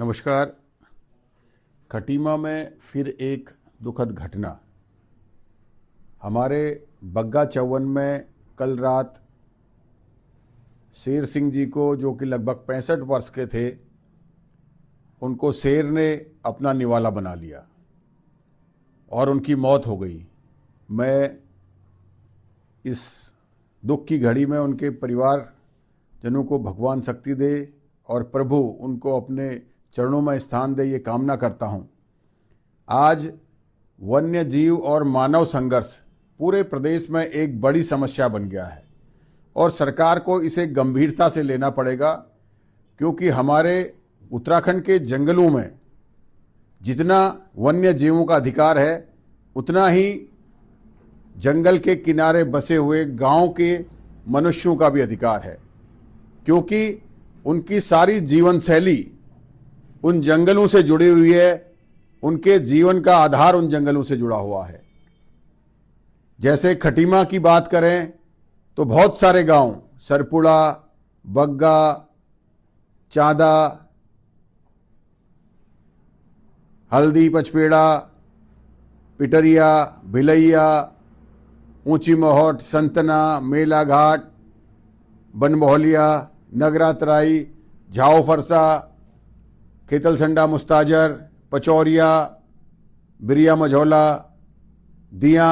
नमस्कार। खटीमा में फिर एक दुखद घटना। हमारे बग्गा चौवन में कल रात शेर सिंह जी को, जो कि लगभग 65 वर्ष के थे, उनको शेर ने अपना निवाला बना लिया और उनकी मौत हो गई। मैं इस दुख की घड़ी में उनके परिवारजनों को भगवान शक्ति दे और प्रभु उनको अपने चरणों में स्थान दे, ये कामना करता हूँ। आज वन्य जीव और मानव संघर्ष पूरे प्रदेश में एक बड़ी समस्या बन गया है और सरकार को इसे गंभीरता से लेना पड़ेगा, क्योंकि हमारे उत्तराखंड के जंगलों में जितना वन्य जीवों का अधिकार है, उतना ही जंगल के किनारे बसे हुए गांव के मनुष्यों का भी अधिकार है, क्योंकि उनकी सारी जीवन शैली उन जंगलों से जुड़ी हुई है। उनके जीवन का आधार उन जंगलों से जुड़ा हुआ है। जैसे खटीमा की बात करें तो बहुत सारे गांव, सरपुड़ा, बग्गा, चादा, हल्दी, पचपेड़ा, पिटरिया, भिलैया, ऊंची मोहट, संतना, मेला घाट, बनमोहलिया, नगरा तराई, झाओ फरसा, खेतलसंडा मुस्ताजर, पचौरिया, बिरिया मझौला, दिया,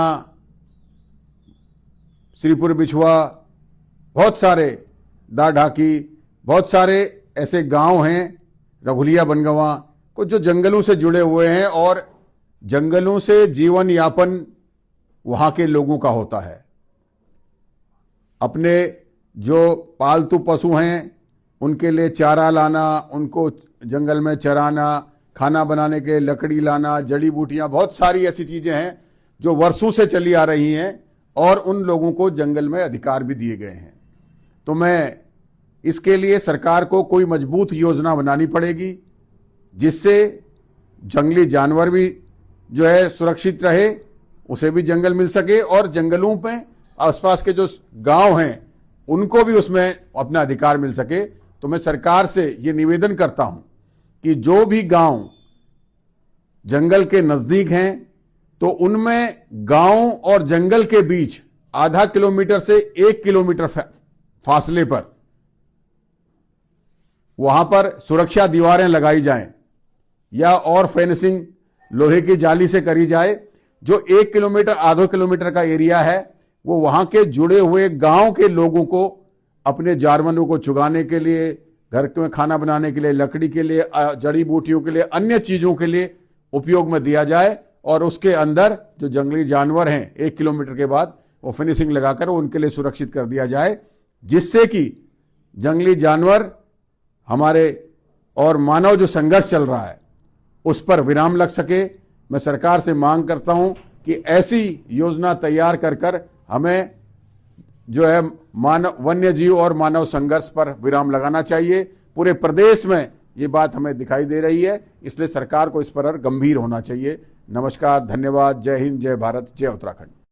श्रीपुर बिछुआ, बहुत सारे दा ढाकी, बहुत सारे ऐसे गांव हैं, रघुलिया बनगवा को, जो जंगलों से जुड़े हुए हैं और जंगलों से जीवन यापन वहां के लोगों का होता है। अपने जो पालतू पशु हैं उनके लिए चारा लाना, उनको जंगल में चराना, खाना बनाने के लकड़ी लाना, जड़ी बूटियां, बहुत सारी ऐसी चीजें हैं जो वर्षों से चली आ रही हैं और उन लोगों को जंगल में अधिकार भी दिए गए हैं। तो मैं इसके लिए सरकार को कोई मजबूत योजना बनानी पड़ेगी, जिससे जंगली जानवर भी जो है सुरक्षित रहे, उसे भी जंगल मिल सके और जंगलों में आसपास के जो गांव हैं उनको भी उसमें अपना अधिकार मिल सके। तो मैं सरकार से ये निवेदन करता हूं कि जो भी गांव जंगल के नजदीक हैं, तो उनमें गांव और जंगल के बीच आधा किलोमीटर से 1 किलोमीटर फासले पर वहां पर सुरक्षा दीवारें लगाई जाएं या और फेंसिंग लोहे की जाली से करी जाए। जो 1 किलोमीटर, आधा किलोमीटर का एरिया है, वो वहां के जुड़े हुए गांव के लोगों को अपने जानवरों को चुगाने के लिए, घर में खाना बनाने के लिए, लकड़ी के लिए, जड़ी बूटियों के लिए, अन्य चीजों के लिए उपयोग में दिया जाए। और उसके अंदर जो जंगली जानवर हैं 1 किलोमीटर के बाद वो फिनिशिंग लगाकर उनके लिए सुरक्षित कर दिया जाए, जिससे कि जंगली जानवर हमारे और मानव जो संघर्ष चल रहा है उस पर विराम लग सके। मैं सरकार से मांग करता हूं कि ऐसी योजना तैयार कर हमें जो है वन्य जीव और मानव संघर्ष पर विराम लगाना चाहिए। पूरे प्रदेश में ये बात हमें दिखाई दे रही है, इसलिए सरकार को इस पर गंभीर होना चाहिए। नमस्कार, धन्यवाद, जय हिंद, जय भारत, जय उत्तराखंड।